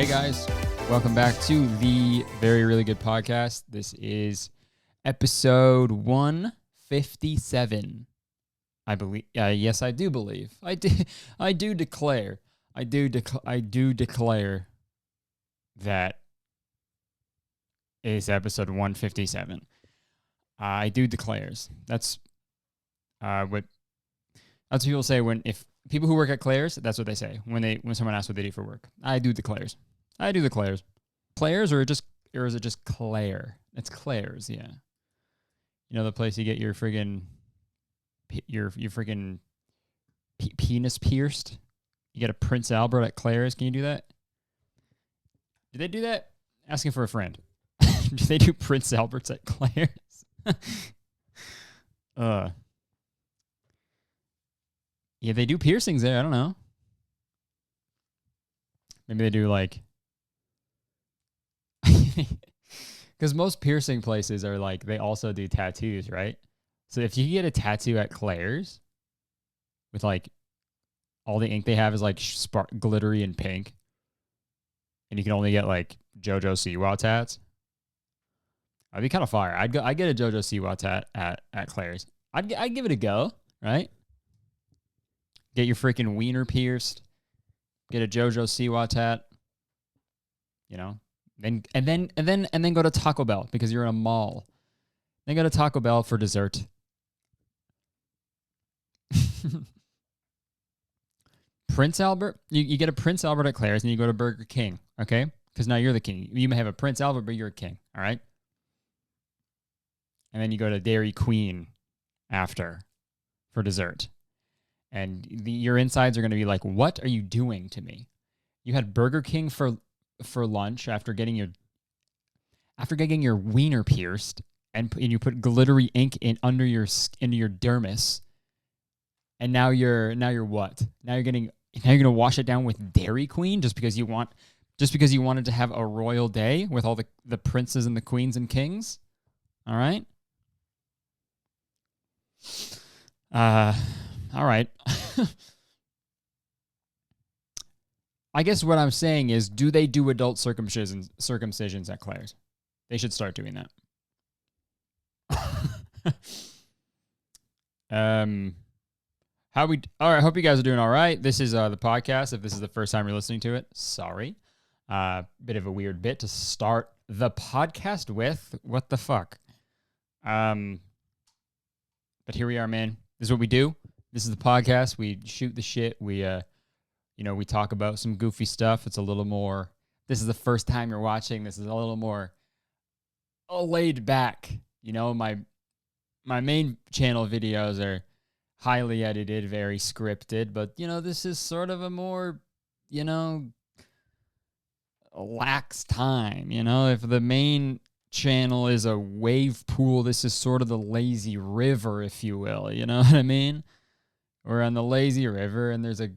guys, welcome back to the Very Really Good Podcast. This is episode 157. I believe. Yes, I do believe. I do declare that is episode 157. I do declares. That's what people say if people who work at Claire's, that's what they say when someone asks what they do for work. I do declares. Claire's or is it just Claire? It's Claire's, yeah. You know the place you get your friggin' penis pierced? You get a Prince Albert at Claire's. Can you do that? Do they do that? Asking for a friend. Do they do Prince Alberts at Claire's? Yeah, they do piercings there. I don't know. Maybe they do like... Because most piercing places are like, they also do tattoos, right? So if you get a tattoo at Claire's with like all the ink they have is like glittery and pink, and you can only get like JoJo Siwa tats, I'd be kind of fire. I'd get a JoJo Siwa tat at Claire's. I'd give it a go, right? Get your freaking wiener pierced. Get a JoJo Siwa tat. You know, and then go to Taco Bell because you're in a mall. Then go to Taco Bell for dessert. Prince Albert, you get a Prince Albert at Claire's, and you go to Burger King, okay? Because now you're the king. You may have a Prince Albert, but you're a king, all right? And then you go to Dairy Queen after for dessert. And your insides are going to be like, what are you doing to me? You had Burger King for lunch after getting your wiener pierced, and you put glittery ink into your dermis, and now you're what? Now you're going to wash it down with Dairy Queen just because you wanted to have a royal day with all the princes and the queens and kings. All right. All right. I guess what I'm saying is, do they do adult circumcisions at Claire's? They should start doing that. All right, hope you guys are doing all right. This is the podcast. If this is the first time you're listening to it, sorry. Bit of a weird bit to start the podcast with. What the fuck? But here we are, man. This is what we do. This is the podcast. We shoot the shit. We we talk about some goofy stuff. It's a little more, this is the first time you're watching. This is a little more laid back. You know, my main channel videos are highly edited, very scripted, but this is sort of a more, lax time. If the main channel is a wave pool, this is sort of the lazy river, if you will. You know what I mean? We're on the lazy river, and there's a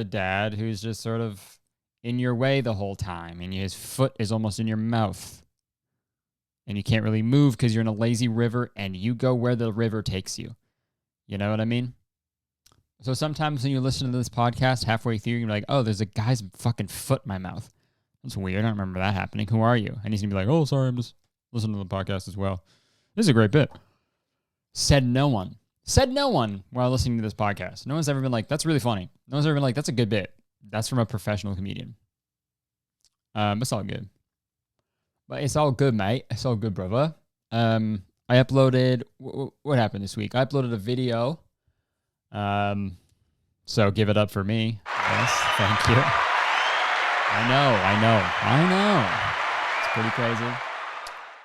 dad who's just sort of in your way the whole time, and his foot is almost in your mouth, and you can't really move because you're in a lazy river, and you go where the river takes you. You know what I mean? So sometimes when you listen to this podcast halfway through, you're like, oh, there's a guy's fucking foot in my mouth. That's weird. I don't remember that happening. Who are you? And he's going to be like, oh, sorry, I'm just listening to the podcast as well. This is a great bit. Said no one while listening to this podcast. No one's ever been like, that's really funny. No one's ever been like, that's a good bit. That's from a professional comedian. It's all good. But it's all good, mate. It's all good, brother. I uploaded, what happened this week? I uploaded a video. So give it up for me. Yes, thank you. I know. It's pretty crazy.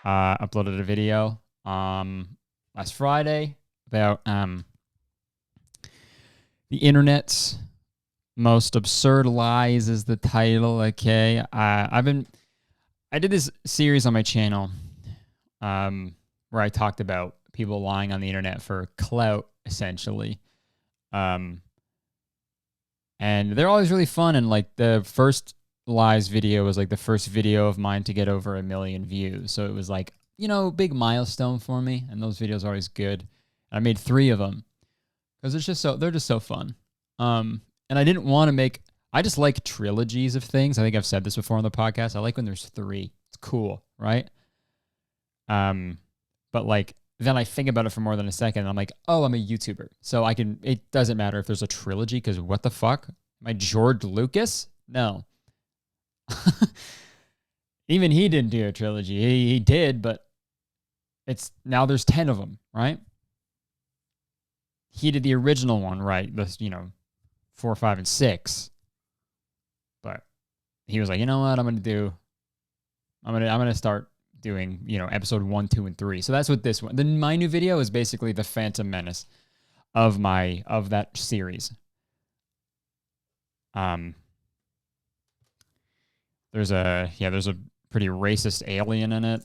Uploaded a video last Friday about the internet's most absurd lies is the title. Okay, I did this series on my channel where I talked about people lying on the internet for clout, essentially. And they're always really fun. And like the first lies video was like the first video of mine to get over 1 million views. So it was like, big milestone for me. And those videos are always good. I made 3 of them because they're just so fun. And I didn't want to make I just like trilogies of things. I think I've said this before on the podcast. I like when there's 3. It's cool, right? But like then I think about it for more than a second and I'm like, oh, I'm a YouTuber. So it doesn't matter if there's a trilogy because what the fuck? Am I George Lucas? No. Even he didn't do a trilogy. He did, but now there's 10 of them, right? He did the original one, right? 4, 5, and 6. But he was like, you know what? I'm gonna start doing, episode 1, 2, and 3. So that's what this one. Then my new video is basically the Phantom Menace of that series. There's a pretty racist alien in it.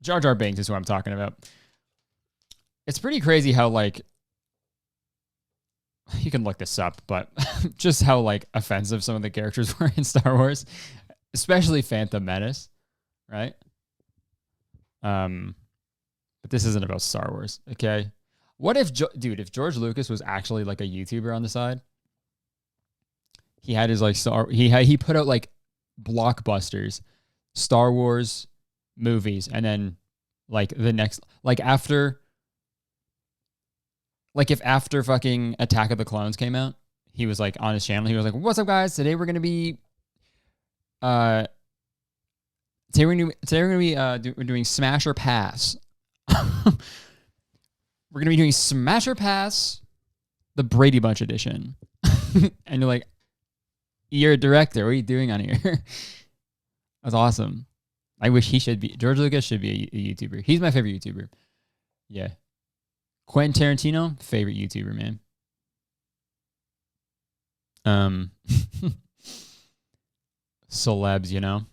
Jar Jar Binks is who I'm talking about. It's pretty crazy how, like, you can look this up, but just how, like, offensive some of the characters were in Star Wars, especially Phantom Menace, right? But this isn't about Star Wars, okay? What if, if George Lucas was actually, like, a YouTuber on the side? He had his, like, he put out, like, blockbusters, Star Wars movies, and then, like, the next, like, after fucking Attack of the Clones came out, he was, like, on his channel, he was like, what's up, guys? Today we're going to be, we're doing Smash or Pass. We're going to be doing Smash or Pass, the Brady Bunch edition. And you're like, you're a director. What are you doing on here? That's awesome. I wish George Lucas should be a YouTuber. He's my favorite YouTuber. Yeah. Quentin Tarantino, favorite YouTuber, man. Celebs,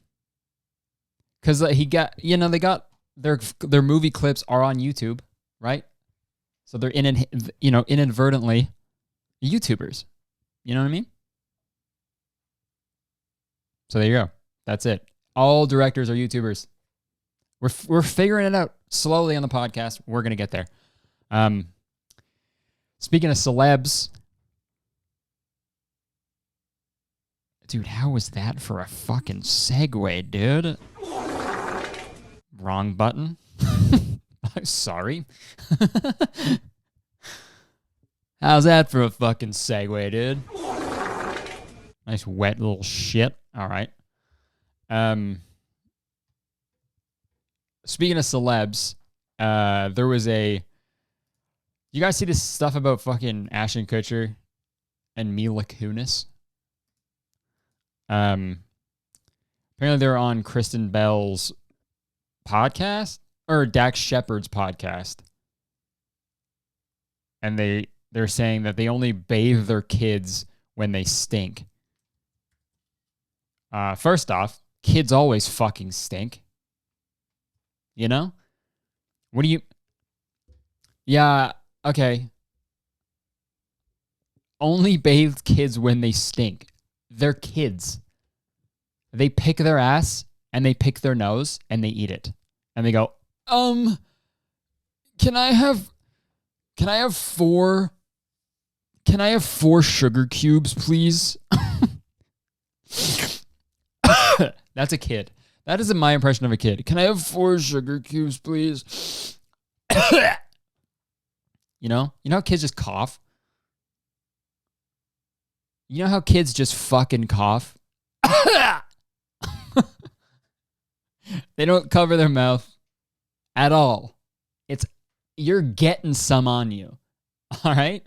because they got their movie clips are on YouTube, right? So they're inadvertently YouTubers. You know what I mean? So there you go. That's it. All directors are YouTubers. We're figuring it out slowly on the podcast. We're gonna get there. Speaking of celebs, dude, how was that for a fucking segue, dude? Wrong button. I'm sorry. How's that for a fucking segue, dude? Nice wet little shit. All right. Speaking of celebs, there was you guys see this stuff about fucking Ashton Kutcher and Mila Kunis? Apparently they're on Kristen Bell's podcast or Dax Shepard's podcast. And they're saying that they only bathe their kids when they stink. First off, kids always fucking stink. You know? What do you... Yeah, okay. Only bathe kids when they stink. They're kids. They pick their ass, and they pick their nose, and they eat it. And they go, can I have 4 sugar cubes, please? That's a kid. That isn't my impression of a kid. Can I have 4 sugar cubes, please? You know how kids just cough? You know how kids just fucking cough? They don't cover their mouth at all. You're getting some on you. All right?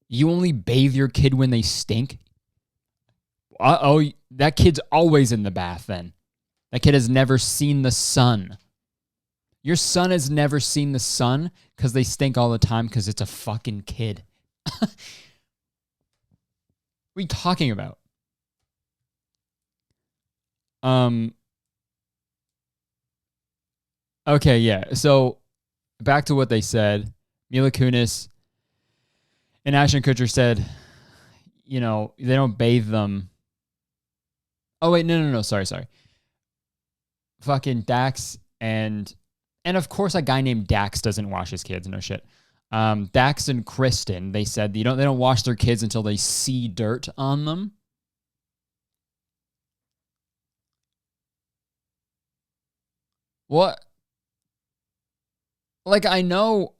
You only bathe your kid when they stink? Uh-oh, that kid's always in the bath then. That kid has never seen the sun. Your son has never seen the sun because they stink all the time because it's a fucking kid. What are you talking about? Okay, yeah. So back to what they said. Mila Kunis and Ashton Kutcher said, they don't bathe them. Oh, wait, no. Sorry. Fucking Dax and of course a guy named Dax doesn't wash his kids. No shit. Dax and Kristen, they said they don't wash their kids until they see dirt on them. What? Like, I know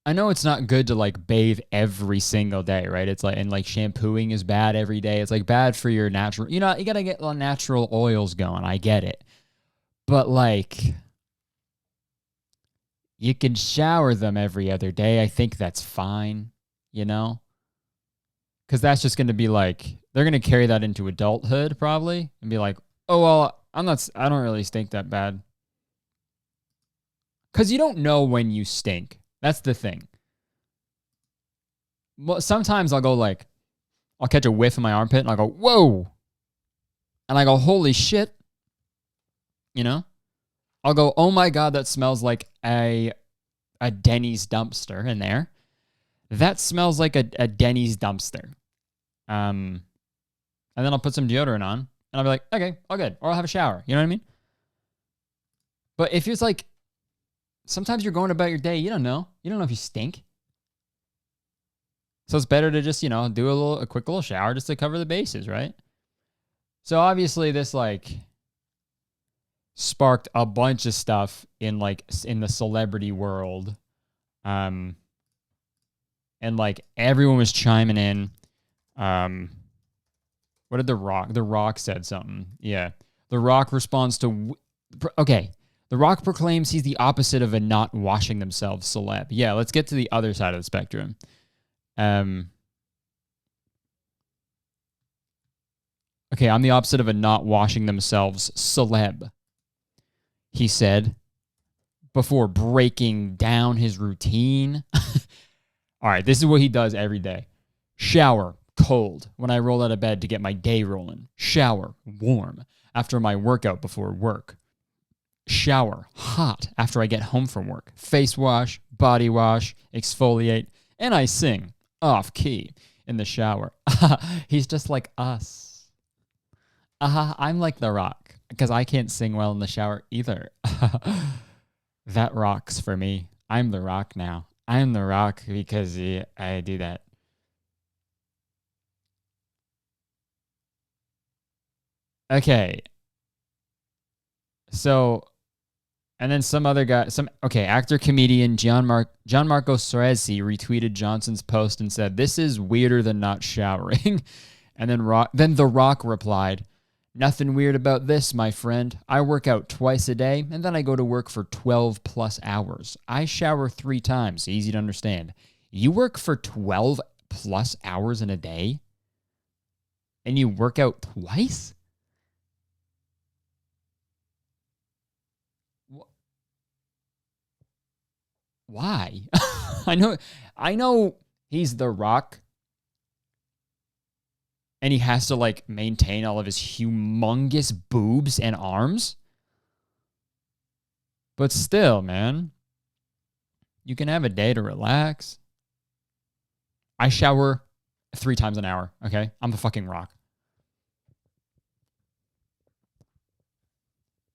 it's not good to like bathe every single day, right? It's like, and like shampooing is bad every day. It's like bad for your natural, you got to get the natural oils going. I get it. But like, you can shower them every other day. I think that's fine, Because that's just going to be like, they're going to carry that into adulthood probably and be like, oh, well, I don't really stink that bad. Because you don't know when you stink. That's the thing. Well, sometimes I'll catch a whiff in my armpit and I'll go, whoa. And I go, holy shit. I'll go, oh my God, that smells like a Denny's dumpster in there. That smells like a Denny's dumpster. And then I'll put some deodorant on and I'll be like, okay, all good. Or I'll have a shower. You know what I mean? But if it's like, sometimes you're going about your day, you don't know. You don't know if you stink. So it's better to just, do a quick little shower just to cover the bases, right? So obviously this like sparked a bunch of stuff in the celebrity world. And like everyone was chiming in. What did The Rock said something. Yeah. The Rock responds to, okay. The Rock proclaims he's the opposite of a not washing themselves celeb. Yeah, let's get to the other side of the spectrum. Okay, I'm the opposite of a not washing themselves celeb, he said before breaking down his routine. All right, this is what he does every day. Shower, cold, when I roll out of bed to get my day rolling. Shower, warm, after my workout before work. Shower, hot, after I get home from work. Face wash, body wash, exfoliate, and I sing, off key, in the shower. He's just like us. I'm like The Rock, because I can't sing well in the shower either. That rocks for me. I'm The Rock now. I'm The Rock because I do that. Okay. So, and then some other guy, actor comedian Gianmarco Soresi retweeted Johnson's post and said, "This is weirder than not showering." And then The Rock replied, "Nothing weird about this, my friend. I work out twice a day, and then I go to work for 12 plus hours. I shower 3 times. Easy to understand. You work for 12 plus hours in a day? And you work out twice? Why?" I know he's The Rock, and he has to like maintain all of his humongous boobs and arms. But still, man, you can have a day to relax. I shower 3 times an hour, okay? I'm the fucking Rock.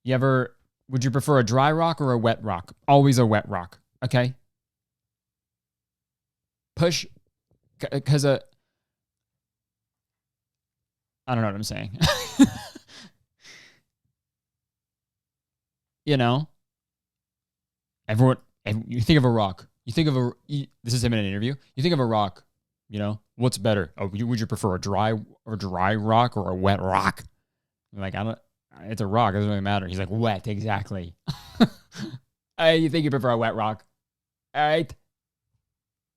Would you prefer a dry rock or a wet rock? Always a wet rock, okay? Push, because I don't know what I'm saying. Everyone, you think of a rock. This is him in an interview. You think of a rock, what's better? Would you prefer a dry rock or a wet rock? I'm like, it's a rock. It doesn't really matter. He's like, wet, exactly. You think you prefer a wet rock? All right.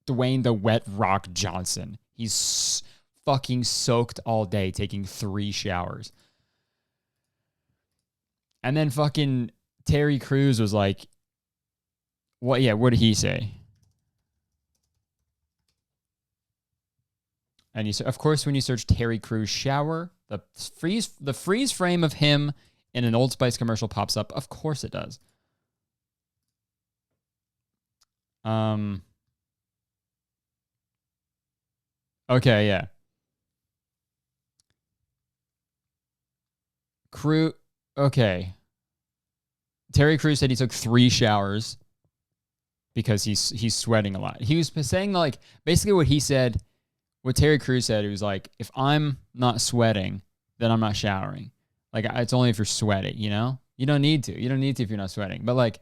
Dwayne the Wet Rock Johnson. He's fucking soaked all day, taking 3 showers. And then fucking Terry Crews was like, what did he say? And of course, when you search Terry Crews shower, the freeze frame of him in an Old Spice commercial pops up. Of course it does. Okay, yeah. Okay. Terry Crews said he took 3 showers. because he's sweating a lot. He was saying like basically what he said, what Terry Crews said. He was like, if I'm not sweating, then I'm not showering. Like it's only if you're sweaty, you know? You don't need to. You don't need to if you're not sweating. But like,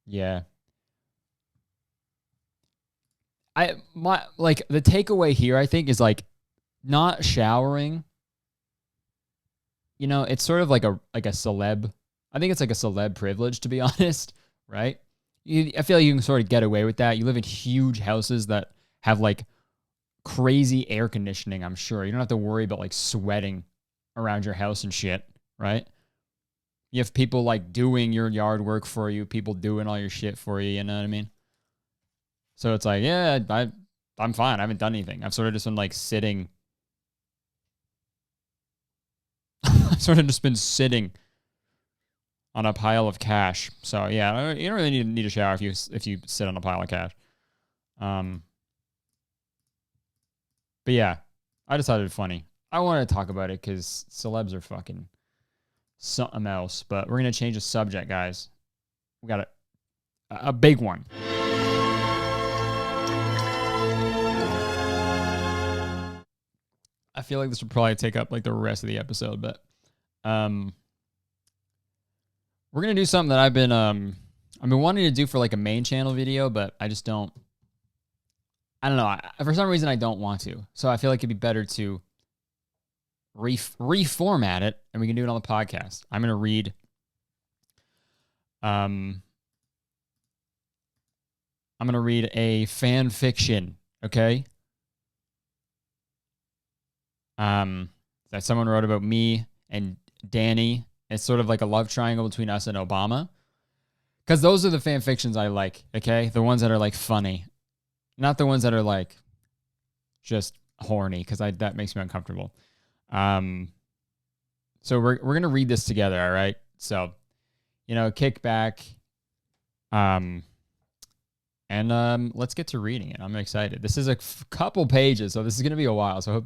yeah. The takeaway here, I think, is like not showering. You know, it's sort of like a celeb. I think it's like a celeb privilege, to be honest, right? I feel like you can sort of get away with that. You live in huge houses that have like crazy air conditioning, I'm sure. You don't have to worry about like sweating around your house and shit, right? You have people like doing your yard work for you, people doing all your shit for you, you know what I mean? So it's like, yeah, I'm fine. I haven't done anything. I've sort of just been like sitting. I've sort of just been sitting on a pile of cash. So yeah, you don't really need a shower if you sit on a pile of cash. But yeah, I just thought it was funny. I wanted to talk about it because celebs are fucking something else. But we're gonna change the subject, guys. We got a big one. I feel like this would probably take up like the rest of the episode, but we're gonna do something that I've been wanting to do for like a main channel video, but I just don't. I don't know. For some reason, I don't want to. So I feel like it'd be better to reformat it, and we can do it on the podcast. I'm gonna read. I'm gonna read a fan fiction. Okay. That someone wrote about me and Danny. It's sort of like a love triangle between us and Obama. Because those are the fan fictions I like, okay? The ones that are like funny. Not the ones that are like just horny, because that makes me uncomfortable. So we're gonna read this together, all right? So, kick back. And let's get to reading it. I'm excited. This is a couple pages, so this is gonna be a while. So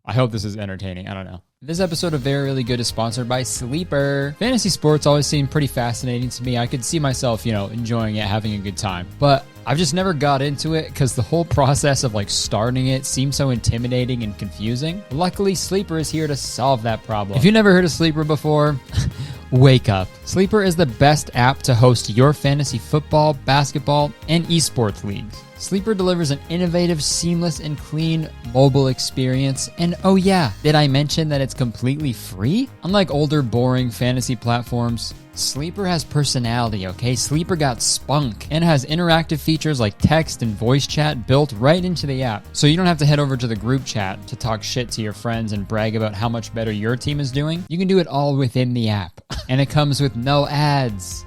I hope this is entertaining. I don't know. This episode of Very Really Good is sponsored by Sleeper. Fantasy sports always seemed pretty fascinating to me. I could see myself, enjoying it, having a good time. But I've just never got into it because the whole process of like starting it seems so intimidating and confusing. Luckily, Sleeper is here to solve that problem. If you've never heard of Sleeper before, wake up. Sleeper is the best app to host your fantasy football, basketball, and esports leagues. Sleeper delivers an innovative, seamless, and clean mobile experience. And oh yeah, did I mention that it's completely free? Unlike older, boring fantasy platforms, Sleeper has personality, okay? Sleeper got spunk and has interactive features like text and voice chat built right into the app. So you don't have to head over to the group chat to talk shit to your friends and brag about how much better your team is doing. You can do it all within the app. And it comes with no ads.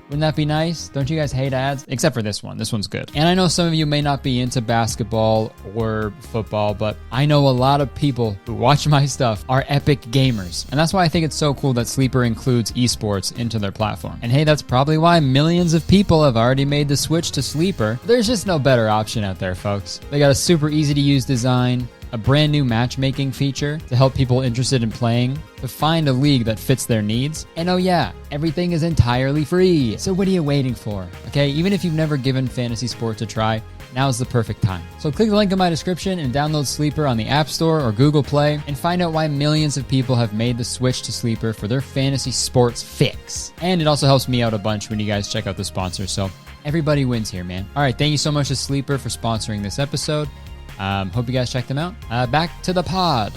Wouldn't that be nice? Don't you guys hate ads? Except for this one. This one's good. And I know some of you may not be into basketball or football, but I know a lot of people who watch my stuff are epic gamers. And that's why I think it's so cool that Sleeper includes esports into their platform. And hey, that's probably why millions of people have already made the switch to Sleeper. There's just no better option out there, folks. They got a super easy to use design, a brand new matchmaking feature to help people interested in playing to find a league that fits their needs. And oh yeah, everything is entirely free. So what are you waiting for? Okay, even if you've never given fantasy sports a try, now's the perfect time. So click the link in my description and download Sleeper on the App Store or Google Play and find out why millions of people have made the switch to Sleeper for their fantasy sports fix. And it also helps me out a bunch when you guys check out the sponsor. So everybody wins here, man. All right, thank you so much to Sleeper for sponsoring this episode. Hope you guys check them out. Back to the pod.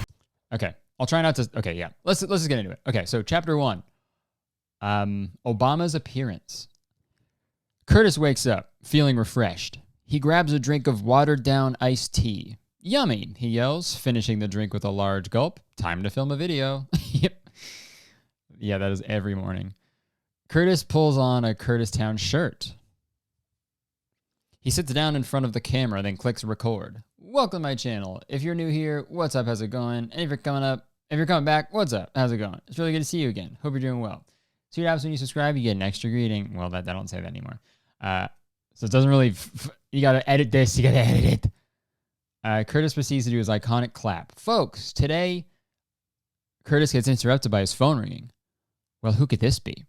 Okay. I'll try not to. Okay. Yeah. Let's just get into it. Okay. So chapter 1, Obama's appearance. Kurtis wakes up feeling refreshed. He grabs a drink of watered down iced tea. Yummy, he yells, finishing the drink with a large gulp. Time to film a video. Yep. Yeah, that is every morning. Kurtis pulls on a Kurtistown shirt. He sits down in front of the camera, then clicks record. Welcome to my channel. If you're new here, what's up? How's it going? And if you're coming back, what's up? How's it going? It's really good to see you again. Hope you're doing well. See what happens when you subscribe? You get an extra greeting. Well, that don't say that anymore. So it doesn't really. You gotta edit this. You gotta edit it. Kurtis proceeds to do his iconic clap. Folks, today, Kurtis gets interrupted by his phone ringing. Well, who could this be?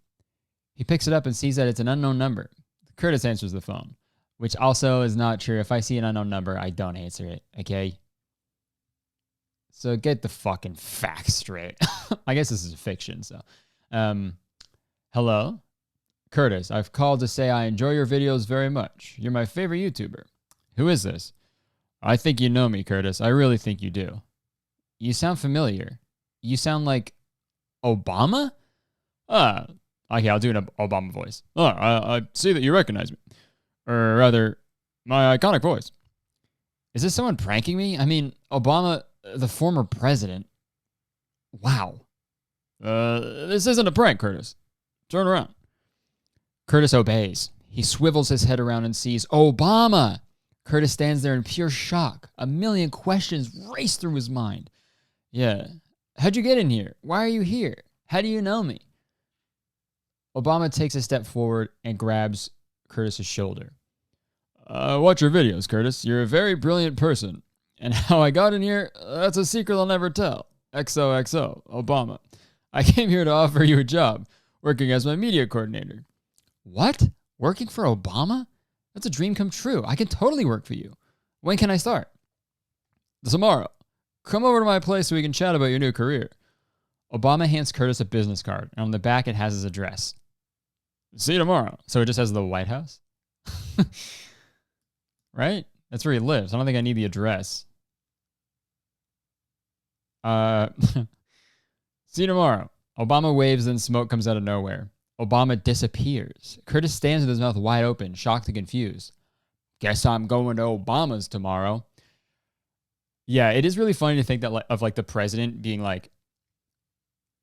He picks it up and sees that it's an unknown number. Kurtis answers the phone, which also is not true. If I see an unknown number, I don't answer it, okay? So get the fucking facts straight. I guess this is fiction, so. Hello? Kurtis, I've called to say I enjoy your videos very much. You're my favorite YouTuber. Who is this? I think you know me, Kurtis. I really think you do. You sound familiar. You sound like Obama? Okay, I'll do an Obama voice. I see that you recognize me. Or rather, my iconic voice. Is this someone pranking me? I mean, Obama, the former president. Wow. This isn't a prank, Kurtis. Turn around. Kurtis obeys. He swivels his head around and sees Obama. Kurtis stands there in pure shock. A million questions race through his mind. Yeah. How'd you get in here? Why are you here? How do you know me? Obama takes a step forward and grabs Kurtis' shoulder. Watch your videos, Kurtis. You're a very brilliant person. And how I got in here, that's a secret I'll never tell. XOXO, Obama. I came here to offer you a job, working as my media coordinator. What? Working for Obama? That's a dream come true. I can totally work for you. When can I start? Tomorrow. Come over to my place so we can chat about your new career. Obama hands Kurtis a business card, and on the back it has his address. See you tomorrow. So it just has the White House? Right? That's where he lives. I don't think I need the address. See you tomorrow. Obama waves and smoke comes out of nowhere. Obama disappears. Kurtis stands with his mouth wide open, shocked and confused. Guess I'm going to Obama's tomorrow. Yeah, it is really funny to think that of the president being like,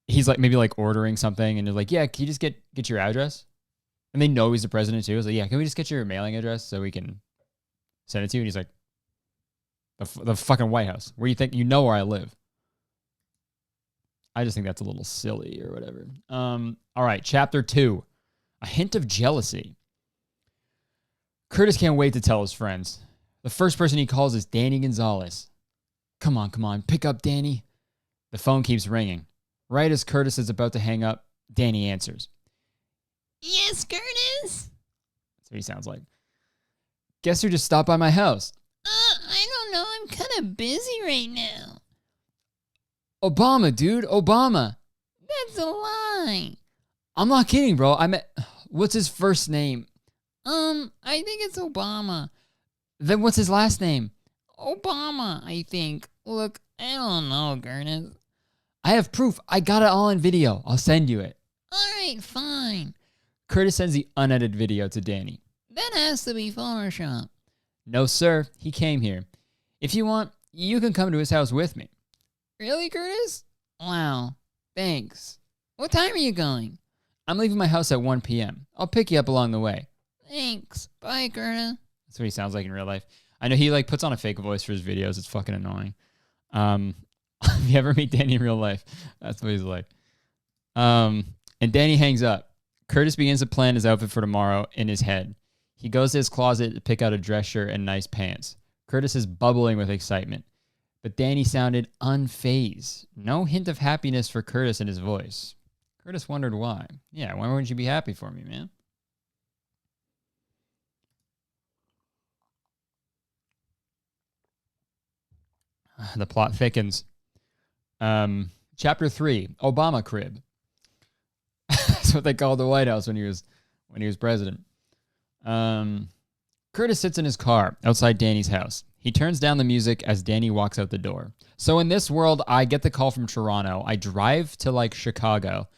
he's like maybe like ordering something and they're like, yeah, can you just get your address? And they know he's the president too. So yeah, can we just get your mailing address so we can send it to you? And he's like, the fucking White House. Where you think you know where I live? I just think that's a little silly or whatever. All right, chapter 2. A hint of jealousy. Kurtis can't wait to tell his friends. The first person he calls is Danny Gonzalez. Come on, pick up, Danny. The phone keeps ringing. Right as Kurtis is about to hang up, Danny answers. Yes, Kurtis? That's what he sounds like. Guess who just stopped by my house? I don't know. I'm kind of busy right now. Obama, dude. Obama. That's a lie. I'm not kidding, bro. What's his first name? I think it's Obama. Then what's his last name? Obama, I think. Look, I don't know, Kurtis. I have proof. I got it all in video. I'll send you it. All right, fine. Kurtis sends the unedited video to Danny. That has to be Photoshop. No, sir. He came here. If you want, you can come to his house with me. Really, Kurtis? Wow. Thanks. What time are you going? I'm leaving my house at 1 p.m. I'll pick you up along the way. Thanks. Bye, Kurtis. That's what he sounds like in real life. I know he puts on a fake voice for his videos. It's fucking annoying. If you ever meet Danny in real life, that's what he's like. And Danny hangs up. Kurtis begins to plan his outfit for tomorrow in his head. He goes to his closet to pick out a dress shirt and nice pants. Kurtis is bubbling with excitement. But Danny sounded unfazed. No hint of happiness for Kurtis in his voice. Kurtis wondered why. Yeah, why wouldn't you be happy for me, man? The plot thickens. Chapter 3, Obama crib. That's what they called the White House when he was president. Kurtis sits in his car outside Danny's house. He turns down the music as Danny walks out the door. So in this world, I get the call from Toronto. I drive to Chicago,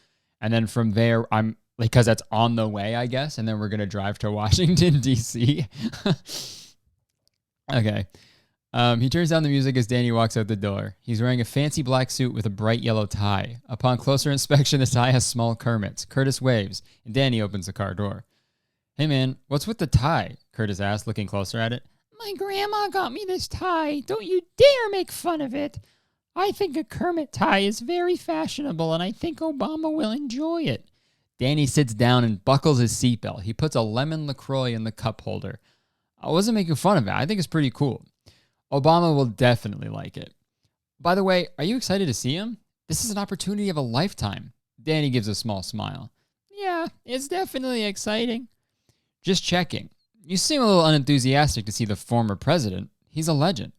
and then from there, I'm because that's on the way, I guess, and then we're gonna drive to Washington D.C. Okay. He turns down the music as Danny walks out the door. He's wearing a fancy black suit with a bright yellow tie. Upon closer inspection, the tie has small Kermits. Kurtis waves, and Danny opens the car door. Hey man, what's with the tie? Kurtis asked, looking closer at it. My grandma got me this tie. Don't you dare make fun of it. I think a Kermit tie is very fashionable, and I think Obama will enjoy it. Danny sits down and buckles his seatbelt. He puts a lemon LaCroix in the cup holder. I wasn't making fun of it. I think it's pretty cool. Obama will definitely like it. By the way, are you excited to see him? This is an opportunity of a lifetime. Danny gives a small smile. Yeah, it's definitely exciting. Just checking. You seem a little unenthusiastic to see the former president. He's a legend.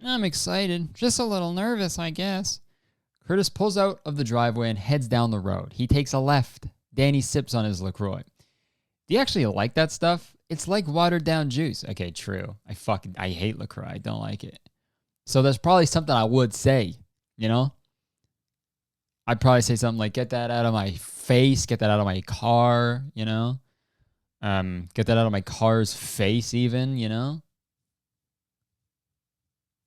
I'm excited. Just a little nervous, I guess. Kurtis pulls out of the driveway and heads down the road. He takes a left. Danny sips on his LaCroix. Do you actually like that stuff? It's like watered down juice. Okay, true. I hate LaCroix. I don't like it. So there's probably something I would say, you know? I'd probably say something like, get that out of my face, get that out of my car, you know? Get that out of my car's face even, you know?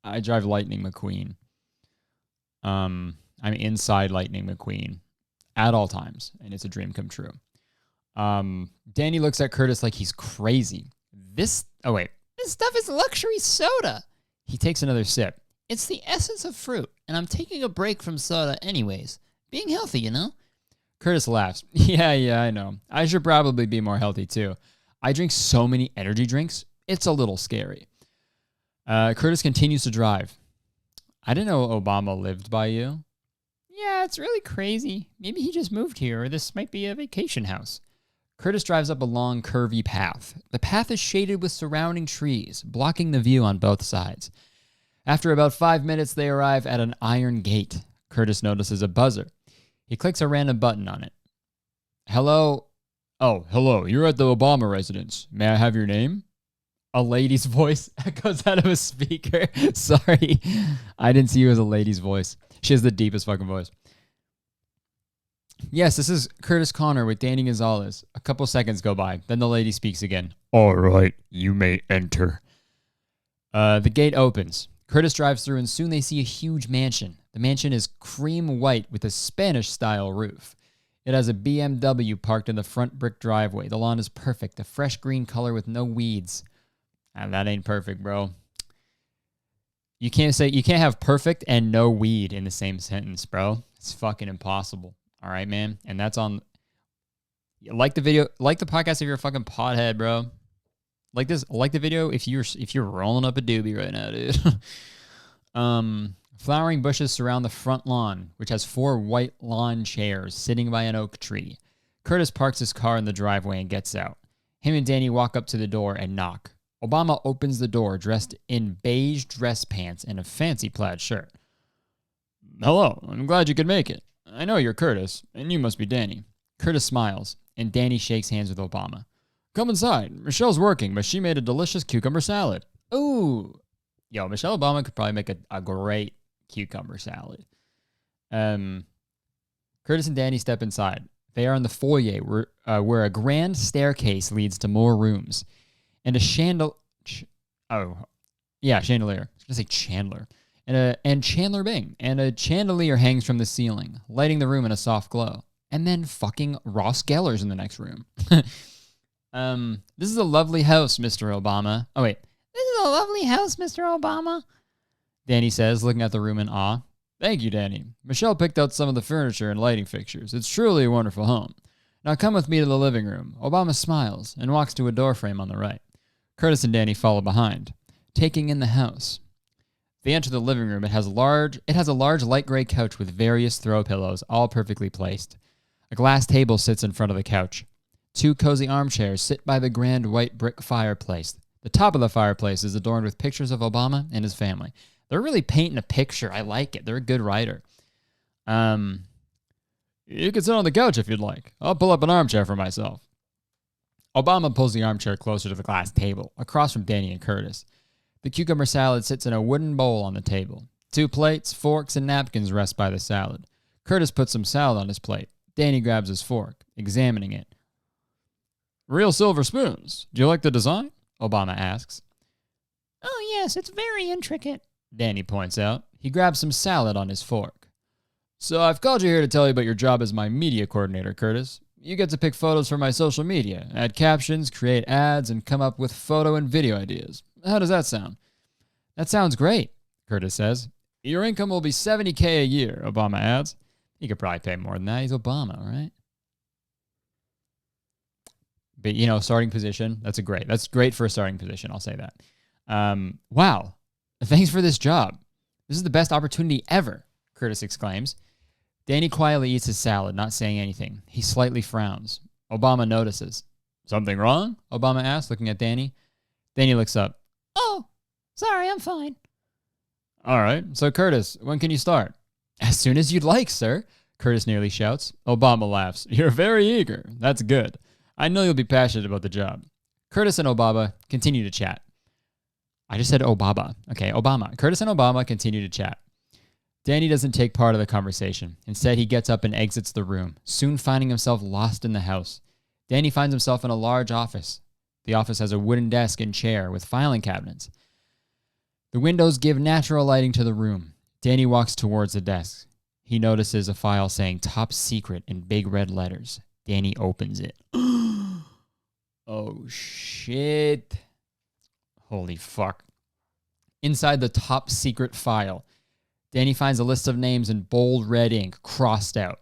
I drive Lightning McQueen. I'm inside Lightning McQueen at all times, and it's a dream come true. Danny looks at Kurtis like he's crazy. This stuff is luxury soda. He takes another sip. It's the essence of fruit, and I'm taking a break from soda anyways. Being healthy, you know? Kurtis laughs. Yeah, I know. I should probably be more healthy too. I drink so many energy drinks, it's a little scary. Kurtis continues to drive. I didn't know Obama lived by you. Yeah, it's really crazy. Maybe he just moved here, or this might be a vacation house. Kurtis drives up a long, curvy path. The path is shaded with surrounding trees, blocking the view on both sides. After about 5 minutes, they arrive at an iron gate. Kurtis notices a buzzer. He clicks a random button on it. Hello? Oh, hello. You're at the Obama residence. May I have your name? A lady's voice echoes out of a speaker. Sorry. I didn't see you as a lady's voice. She has the deepest fucking voice. Yes, this is Kurtis Conner with Danny Gonzalez. A couple seconds go by. Then the lady speaks again. All right, you may enter. The gate opens. Kurtis drives through and soon they see a huge mansion. The mansion is cream white with a Spanish-style roof. It has a BMW parked in the front brick driveway. The lawn is perfect, a fresh green color with no weeds. And that ain't perfect, bro. You can't have perfect and no weed in the same sentence, bro. It's fucking impossible. All right, man. And that's on. Like the video, like the podcast if you're a fucking pothead, bro. Like the video if you're rolling up a doobie right now, dude. Flowering bushes surround the front lawn, which has 4 white lawn chairs sitting by an oak tree. Kurtis parks his car in the driveway and gets out. Him and Danny walk up to the door and knock. Obama opens the door dressed in beige dress pants and a fancy plaid shirt. Hello, I'm glad you could make it. I know you're Kurtis, and you must be Danny. Kurtis smiles, and Danny shakes hands with Obama. Come inside. Michelle's working, but she made a delicious cucumber salad. Ooh. Yo, Michelle Obama could probably make a great cucumber salad. Kurtis and Danny step inside. They are in the foyer where a grand staircase leads to more rooms. And a chandelier. I was going to say Chandler. And Chandler Bing. And a chandelier hangs from the ceiling, lighting the room in a soft glow. And then fucking Ross Geller's in the next room. This is a lovely house, Mr. Obama. Oh, wait. This is a lovely house, Mr. Obama. Danny says, looking at the room in awe. Thank you, Danny. Michelle picked out some of the furniture and lighting fixtures. It's truly a wonderful home. Now come with me to the living room. Obama smiles and walks to a doorframe on the right. Kurtis and Danny follow behind, taking in the house. They enter the living room. It has a large light gray couch with various throw pillows, all perfectly placed. A glass table sits in front of the couch. 2 cozy armchairs sit by the grand white brick fireplace. The top of the fireplace is adorned with pictures of Obama and his family. They're really painting a picture. I like it. They're a good writer. You can sit on the couch if you'd like. I'll pull up an armchair for myself. Obama pulls the armchair closer to the glass table, across from Danny and Kurtis. The cucumber salad sits in a wooden bowl on the table. 2 plates, forks, and napkins rest by the salad. Kurtis puts some salad on his plate. Danny grabs his fork, examining it. Real silver spoons. Do you like the design? Obama asks. Oh, yes, it's very intricate, Danny points out. He grabs some salad on his fork. So I've called you here to tell you about your job as my media coordinator, Kurtis. You get to pick photos for my social media, add captions, create ads, and come up with photo and video ideas. How does that sound? That sounds great, Kurtis says. Your income will be $70K a year, Obama adds. He could probably pay more than that. He's Obama, right? But, starting position, that's great for a starting position, I'll say that. Wow, thanks for this job. This is the best opportunity ever, Kurtis exclaims. Danny quietly eats his salad, not saying anything. He slightly frowns. Obama notices. Something wrong? Obama asked, looking at Danny. Danny looks up. Oh, sorry, I'm fine. All right, so Kurtis, when can you start? As soon as you'd like, sir, Kurtis nearly shouts. Obama laughs. You're very eager. That's good. I know you'll be passionate about the job. Kurtis and Obama continue to chat. I just said Obama. Okay, Obama. Kurtis and Obama continue to chat. Danny doesn't take part of the conversation. Instead, he gets up and exits the room, soon finding himself lost in the house. Danny finds himself in a large office. The office has a wooden desk and chair with filing cabinets. The windows give natural lighting to the room. Danny walks towards the desk. He notices a file saying top secret in big red letters. Danny opens it. Oh, shit. Holy fuck. Inside the top secret file, Danny finds a list of names in bold red ink crossed out.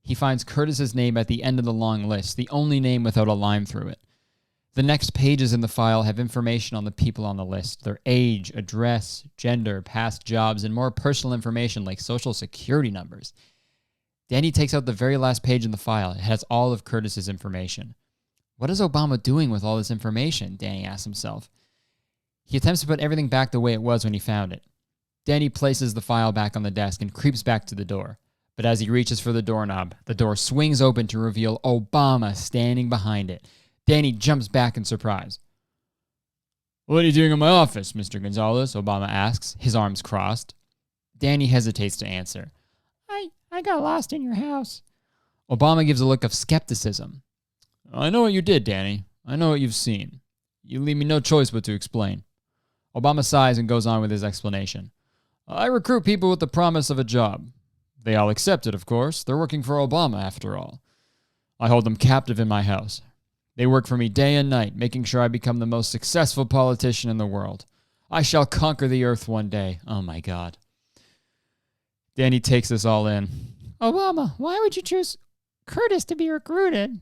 He finds Kurtis's name at the end of the long list, the only name without a line through it. The next pages in the file have information on the people on the list, their age, address, gender, past jobs, and more personal information like social security numbers. Danny takes out the very last page in the file. It has all of Kurtis's information. What is Obama doing with all this information? Danny asks himself. He attempts to put everything back the way it was when he found it. Danny places the file back on the desk and creeps back to the door. But as he reaches for the doorknob, the door swings open to reveal Obama standing behind it. Danny jumps back in surprise. What are you doing in my office, Mr. Gonzalez? Obama asks, his arms crossed. Danny hesitates to answer. I got lost in your house. Obama gives a look of skepticism. I know what you did, Danny. I know what you've seen. You leave me no choice but to explain. Obama sighs and goes on with his explanation. I recruit people with the promise of a job. They all accept it, of course. They're working for Obama, after all. I hold them captive in my house. They work for me day and night, making sure I become the most successful politician in the world. I shall conquer the earth one day. Oh, my God. Danny takes this all in. Obama, why would you choose Kurtis to be recruited?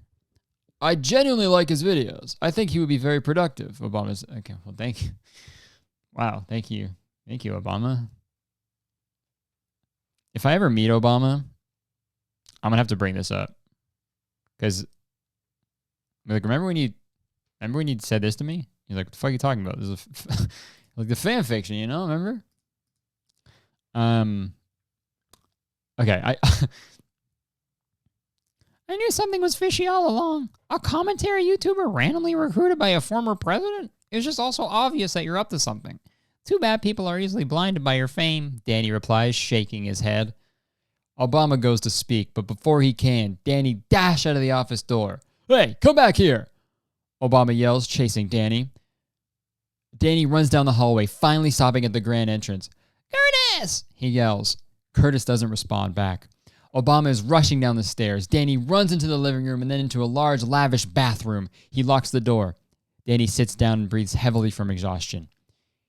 I genuinely like his videos. I think he would be very productive. Obama's... Okay, well, thank you. Wow, thank you. Thank you, Obama. If I ever meet Obama, I'm going to have to bring this up. Because, like, remember when you said this to me? You're like, what the fuck are you talking about? This is like the fan fiction, you know? Remember? Okay, I knew something was fishy all along. A commentary YouTuber randomly recruited by a former president? It's just also obvious that you're up to something. Too bad people are easily blinded by your fame, Danny replies, shaking his head. Obama goes to speak, but before he can, Danny dashes out of the office door. Hey, come back here! Obama yells, chasing Danny. Danny runs down the hallway, finally stopping at the grand entrance. Kurtis! He yells. Kurtis doesn't respond back. Obama is rushing down the stairs. Danny runs into the living room and then into a large, lavish bathroom. He locks the door. Danny sits down and breathes heavily from exhaustion.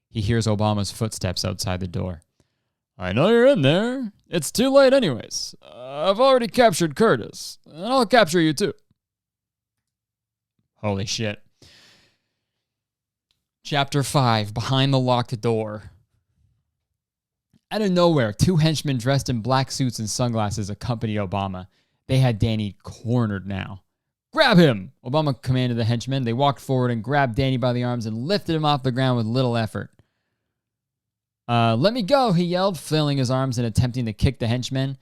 He hears Obama's footsteps outside the door. I know you're in there. It's too late anyways. I've already captured Kurtis, and I'll capture you too. Holy shit. Chapter 5, Behind the Locked Door. Out of nowhere, two henchmen dressed in black suits and sunglasses accompanied Obama. They had Danny cornered now. Grab him! Obama commanded the henchmen. They walked forward and grabbed Danny by the arms and lifted him off the ground with little effort. Let me go, he yelled, flailing his arms and attempting to kick the henchmen.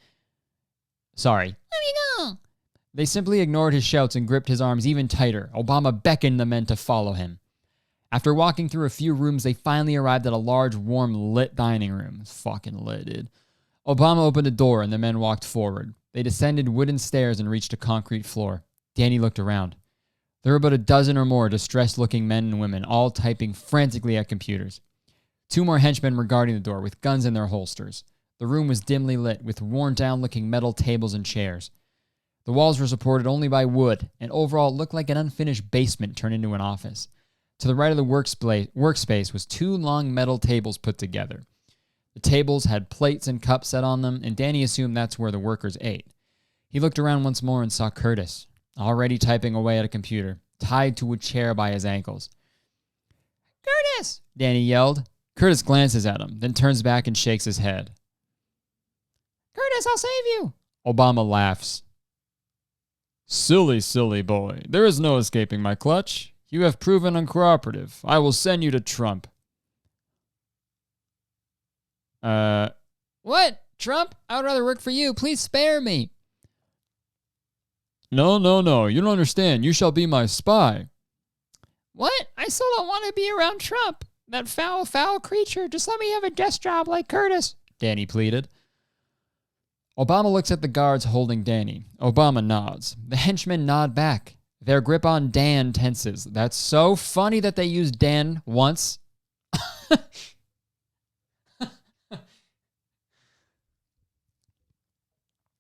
Sorry. Let me go! They simply ignored his shouts and gripped his arms even tighter. Obama beckoned the men to follow him. After walking through a few rooms, they finally arrived at a large, warm, lit dining room. It's fucking lit, dude. Obama opened a door and the men walked forward. They descended wooden stairs and reached a concrete floor. Danny looked around. There were about a dozen or more distressed-looking men and women, all typing frantically at computers. Two more henchmen were guarding the door with guns in their holsters. The room was dimly lit with worn-down-looking metal tables and chairs. The walls were supported only by wood, and overall it looked like an unfinished basement turned into an office. To the right of the workspace was two long metal tables put together. The tables had plates and cups set on them, and Danny assumed that's where the workers ate. He looked around once more and saw Kurtis, already typing away at a computer, tied to a chair by his ankles. Kurtis! Danny yelled. Kurtis glances at him, then turns back and shakes his head. Kurtis, I'll save you! Obama laughs. Silly, silly boy. There is no escaping my clutch. You have proven uncooperative. I will send you to Trump. What? Trump? I would rather work for you. Please spare me. No, no, no. You don't understand. You shall be my spy. What? I still don't want to be around Trump. That foul, foul creature. Just let me have a desk job like Kurtis, Danny pleaded. Obama looks at the guards holding Danny. Obama nods. The henchmen nod back. Their grip on Dan tenses. That's so funny that they used Dan once.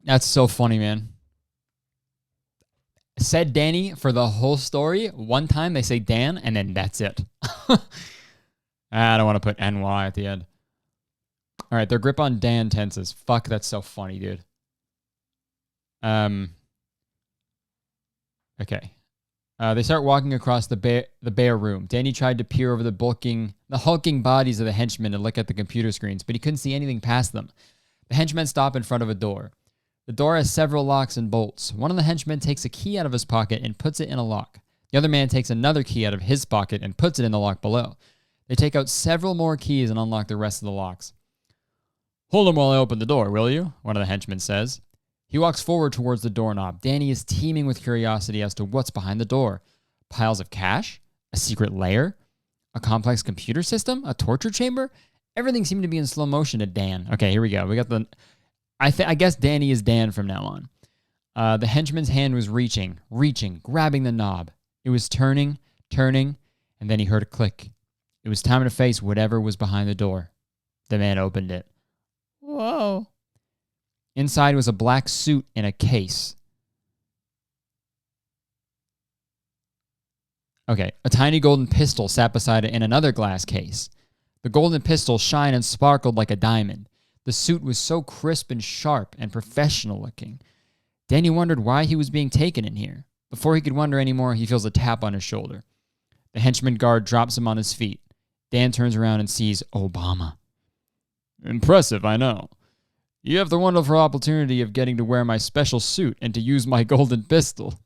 That's so funny, man. Said Danny for the whole story. One time they say Dan, and then that's it. I don't want to put NY at the end. All right, their grip on Dan tenses. Fuck, that's so funny, dude. Okay. They start walking across the bare room. Danny tried to peer over the hulking bodies of the henchmen and look at the computer screens, but he couldn't see anything past them. The henchmen stop in front of a door. The door has several locks and bolts. One of the henchmen takes a key out of his pocket and puts it in a lock. The other man takes another key out of his pocket and puts it in the lock below. They take out several more keys and unlock the rest of the locks. Hold him while I open the door, will you? One of the henchmen says. He walks forward towards the doorknob. Danny is teeming with curiosity as to what's behind the door. Piles of cash? A secret lair? A complex computer system? A torture chamber? Everything seemed to be in slow motion to Dan. Okay, here we go. We got the... I guess Danny is Dan from now on. The henchman's hand was reaching, grabbing the knob. It was turning, and then he heard a click. It was time to face whatever was behind the door. The man opened it. Whoa. Inside was a black suit in a case. Okay, a tiny golden pistol sat beside it in another glass case. The golden pistol shined and sparkled like a diamond. The suit was so crisp and sharp and professional looking. Danny wondered why he was being taken in here. Before he could wonder anymore, he feels a tap on his shoulder. The henchman guard drops him on his feet. Dan turns around and sees Obama. Impressive, I know. You have the wonderful opportunity of getting to wear my special suit and to use my golden pistol.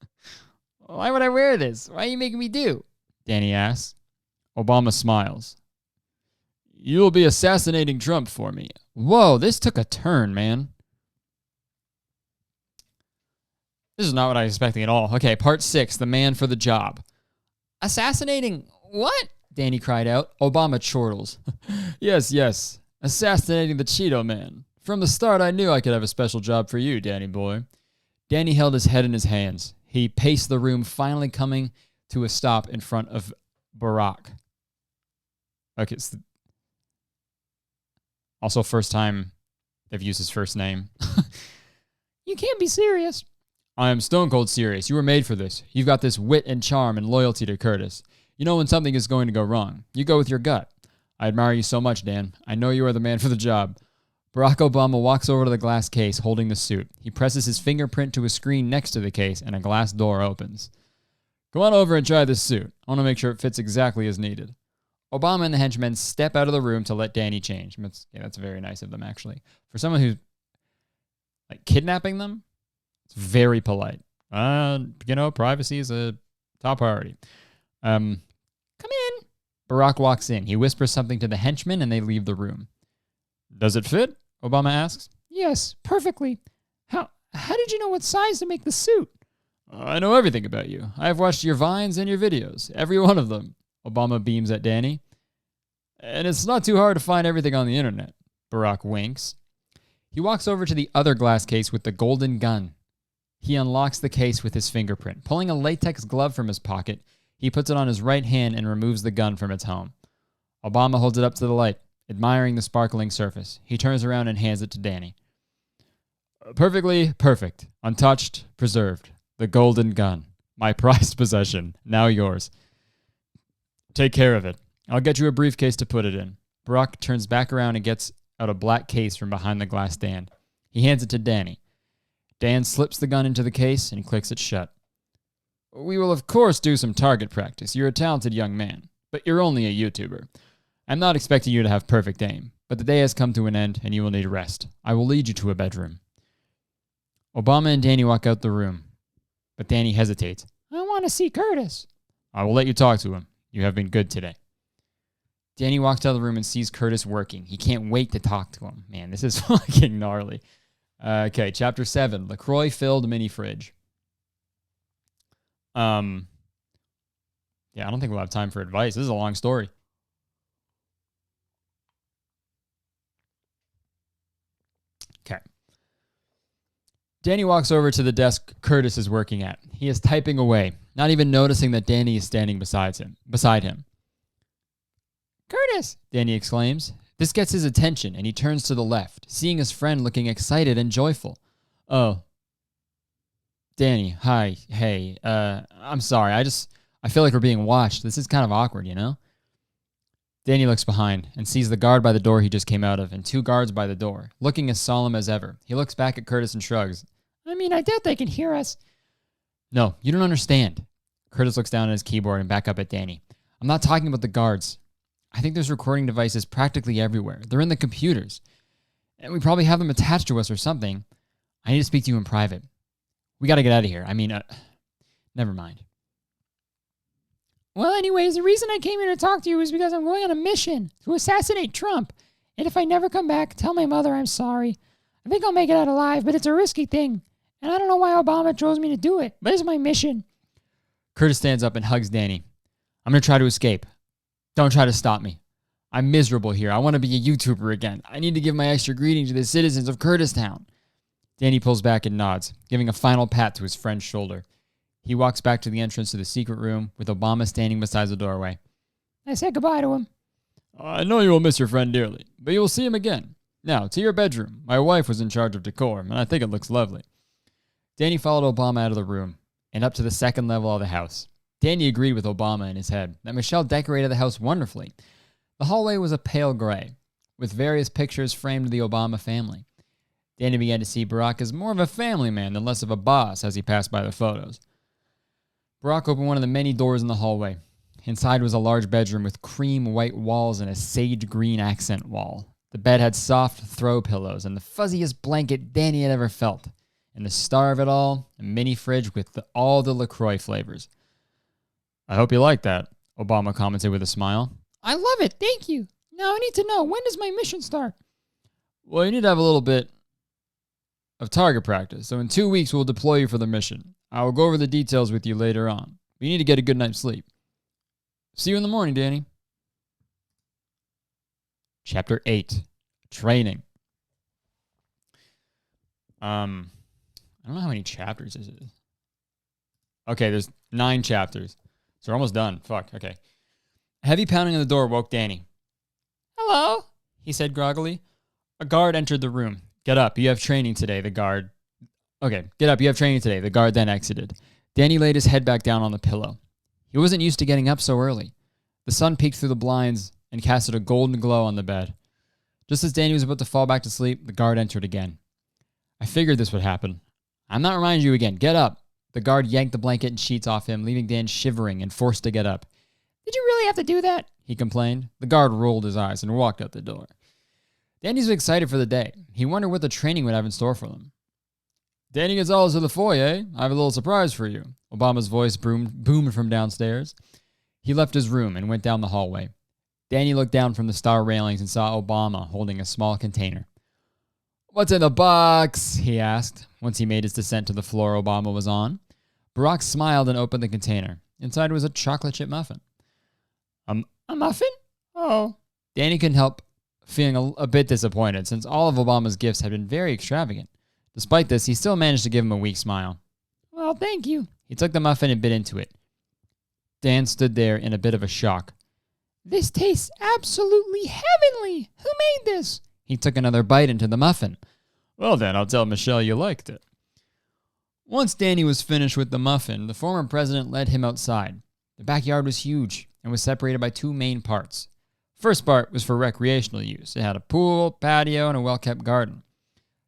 Why would I wear this? Why are you making me do? Danny asks. Obama smiles. You'll be assassinating Trump for me. Whoa, this took a turn, man. This is not what I was expecting at all. Okay, part 6, the man for the job. Assassinating what? Danny cried out. Obama chortles. Yes. Assassinating the Cheeto man. From the start, I knew I could have a special job for you, Danny boy. Danny held his head in his hands. He paced the room, finally coming to a stop in front of Barack. Okay, also first time they've used his first name. You can't be serious. I am stone cold serious. You were made for this. You've got this wit and charm and loyalty to Kurtis. You know when something is going to go wrong. You go with your gut. I admire you so much, Dan. I know you are the man for the job. Barack Obama walks over to the glass case holding the suit. He presses his fingerprint to a screen next to the case and a glass door opens. Go on over and try this suit. I want to make sure it fits exactly as needed. Obama and the henchmen step out of the room to let Danny change. That's very nice of them, actually. For someone who's like kidnapping them, it's very polite. Privacy is a top priority. Come in. Barack walks in. He whispers something to the henchmen and they leave the room. Does it fit? Obama asks. Yes, perfectly. How did you know what size to make the suit? I know everything about you. I've watched your vines and your videos. Every one of them. Obama beams at Danny. And it's not too hard to find everything on the internet. Barack winks. He walks over to the other glass case with the golden gun. He unlocks the case with his fingerprint. Pulling a latex glove from his pocket, he puts it on his right hand and removes the gun from its home. Obama holds it up to the light, admiring the sparkling surface. He turns around and hands it to Danny. Perfectly perfect. Untouched, preserved. The golden gun. My prized possession. Now yours. Take care of it. I'll get you a briefcase to put it in. Barack turns back around and gets out a black case from behind the glass stand. He hands it to Danny. Dan slips the gun into the case and clicks it shut. We will of course do some target practice. You're a talented young man, but you're only a YouTuber. I'm not expecting you to have perfect aim, but the day has come to an end and you will need rest. I will lead you to a bedroom. Obama and Danny walk out the room. But Danny hesitates. I want to see Kurtis. I will let you talk to him. You have been good today. Danny walks out of the room and sees Kurtis working. He can't wait to talk to him. Man, this is fucking gnarly. Okay, chapter 7, LaCroix-filled mini fridge. Yeah, I don't think we'll have time for advice. This is a long story. Okay. Danny walks over to the desk Kurtis is working at. He is typing away, not even noticing that Danny is standing beside him. Kurtis, Danny exclaims. This gets his attention, and he turns to the left, seeing his friend looking excited and joyful. Oh. Danny, hi, hey, I'm sorry, I feel like we're being watched. This is kind of awkward, you know? Danny looks behind and sees the guard by the door he just came out of and 2 guards by the door, looking as solemn as ever. He looks back at Kurtis and shrugs. I mean, I doubt they can hear us. No, you don't understand. Kurtis looks down at his keyboard and back up at Danny. I'm not talking about the guards. I think there's recording devices practically everywhere. They're in the computers. And we probably have them attached to us or something. I need to speak to you in private. We got to get out of here. I mean, never mind. Well, anyways, the reason I came here to talk to you is because I'm going on a mission to assassinate Trump. And if I never come back, tell my mother I'm sorry. I think I'll make it out alive, but it's a risky thing. And I don't know why Obama chose me to do it, but it's my mission. Kurtis stands up and hugs Danny. I'm going to try to escape. Don't try to stop me. I'm miserable here. I want to be a YouTuber again. I need to give my extra greeting to the citizens of Kurtistown. Danny pulls back and nods, giving a final pat to his friend's shoulder. He walks back to the entrance to the secret room with Obama standing beside the doorway. I said goodbye to him. I know you will miss your friend dearly, but you will see him again. Now, to your bedroom. My wife was in charge of decor, and I think it looks lovely. Danny followed Obama out of the room and up to the second level of the house. Danny agreed with Obama in his head that Michelle decorated the house wonderfully. The hallway was a pale gray, with various pictures framed of the Obama family. Danny began to see Barack as more of a family man than less of a boss as he passed by the photos. Barack opened one of the many doors in the hallway. Inside was a large bedroom with cream white walls and a sage green accent wall. The bed had soft throw pillows and the fuzziest blanket Danny had ever felt. And the star of it all, a mini fridge with all the LaCroix flavors. I hope you like that, Obama commented with a smile. I love it. Thank you. Now I need to know, when does my mission start? Well, you need to have a little bit of target practice. So in 2 weeks, we'll deploy you for the mission. I will go over the details with you later on. But you need to get a good night's sleep. See you in the morning, Danny. Chapter 8. Training. I don't know how many chapters this is. Okay, there's 9 chapters. So we're almost done. Fuck, okay. A heavy pounding on the door woke Danny. Hello, he said groggily. A guard entered the room. Get up, you have training today, the guard. Okay, get up, you have training today. The guard then exited. Danny laid his head back down on the pillow. He wasn't used to getting up so early. The sun peeked through the blinds and casted a golden glow on the bed. Just as Danny was about to fall back to sleep, the guard entered again. I figured this would happen. I'm not reminding you again. Get up. The guard yanked the blanket and sheets off him, leaving Dan shivering and forced to get up. Did you really have to do that? He complained. The guard rolled his eyes and walked out the door. Danny was excited for the day. He wondered what the training would have in store for them. Danny Gonzalez of the foyer. I have a little surprise for you. Obama's voice boomed from downstairs. He left his room and went down the hallway. Danny looked down from the star railings and saw Obama holding a small container. What's in the box? He asked. Once he made his descent to the floor Obama was on. Barack smiled and opened the container. Inside was a chocolate chip muffin. A muffin? Oh. Danny couldn't help feeling a bit disappointed since all of Obama's gifts had been very extravagant. Despite this, he still managed to give him a weak smile. Well, thank you. He took the muffin and bit into it. Dan stood there in a bit of a shock. This tastes absolutely heavenly. Who made this? He took another bite into the muffin. Well then, I'll tell Michelle you liked it. Once Danny was finished with the muffin, the former president led him outside. The backyard was huge and was separated by 2 main parts. First part was for recreational use. It had a pool, patio, and a well-kept garden.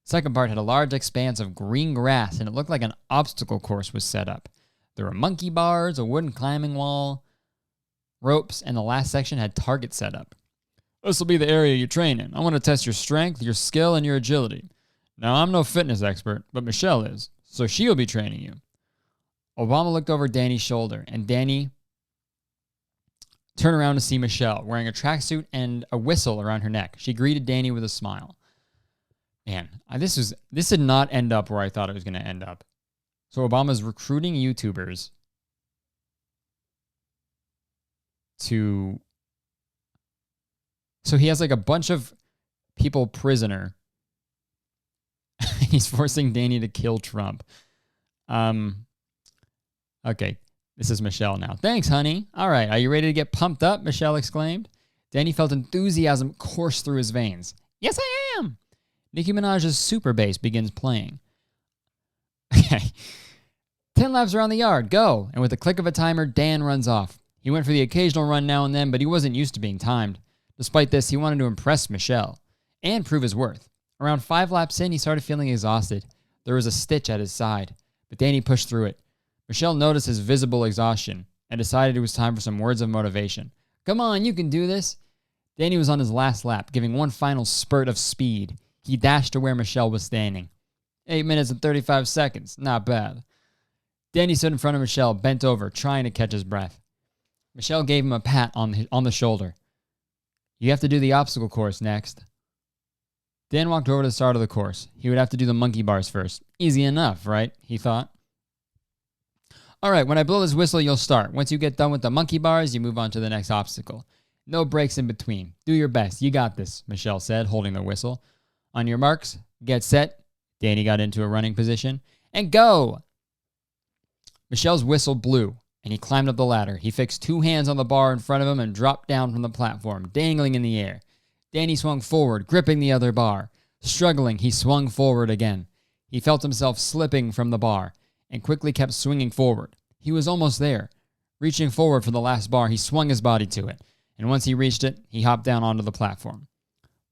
Second part had a large expanse of green grass, and it looked like an obstacle course was set up. There were monkey bars, a wooden climbing wall, ropes, and the last section had targets set up. This will be the area you train in. I want to test your strength, your skill, and your agility. Now, I'm no fitness expert, but Michelle is, so she'll be training you. Obama looked over Danny's shoulder, and Danny turned around to see Michelle, wearing a tracksuit and a whistle around her neck. She greeted Danny with a smile. Man, this did not end up where I thought it was going to end up. So Obama's recruiting YouTubers to... So he has like a bunch of people prisoner. He's forcing Danny to kill Trump. Okay, this is Michelle now. Thanks, honey. All right, are you ready to get pumped up? Michelle exclaimed. Danny felt enthusiasm course through his veins. Yes, I am. Nicki Minaj's super bass begins playing. Okay. 10 laps around the yard. Go. And with the click of a timer, Dan runs off. He went for the occasional run now and then, but he wasn't used to being timed. Despite this, he wanted to impress Michelle and prove his worth. Around 5 laps in, he started feeling exhausted. There was a stitch at his side, but Danny pushed through it. Michelle noticed his visible exhaustion and decided it was time for some words of motivation. Come on, you can do this. Danny was on his last lap, giving one final spurt of speed. He dashed to where Michelle was standing. 8 minutes and 35 seconds. Not bad. Danny stood in front of Michelle, bent over, trying to catch his breath. Michelle gave him a pat on the shoulder. You have to do the obstacle course next. Dan walked over to the start of the course. He would have to do the monkey bars first. Easy enough, right? He thought. All right, when I blow this whistle, you'll start. Once you get done with the monkey bars, you move on to the next obstacle. No breaks in between. Do your best. You got this, Michelle said, holding the whistle. On your marks, get set. Danny got into a running position. And go! Michelle's whistle blew, and he climbed up the ladder. He fixed 2 hands on the bar in front of him and dropped down from the platform, dangling in the air. Danny swung forward, gripping the other bar. Struggling, he swung forward again. He felt himself slipping from the bar and quickly kept swinging forward. He was almost there. Reaching forward for the last bar, he swung his body to it, and once he reached it, he hopped down onto the platform.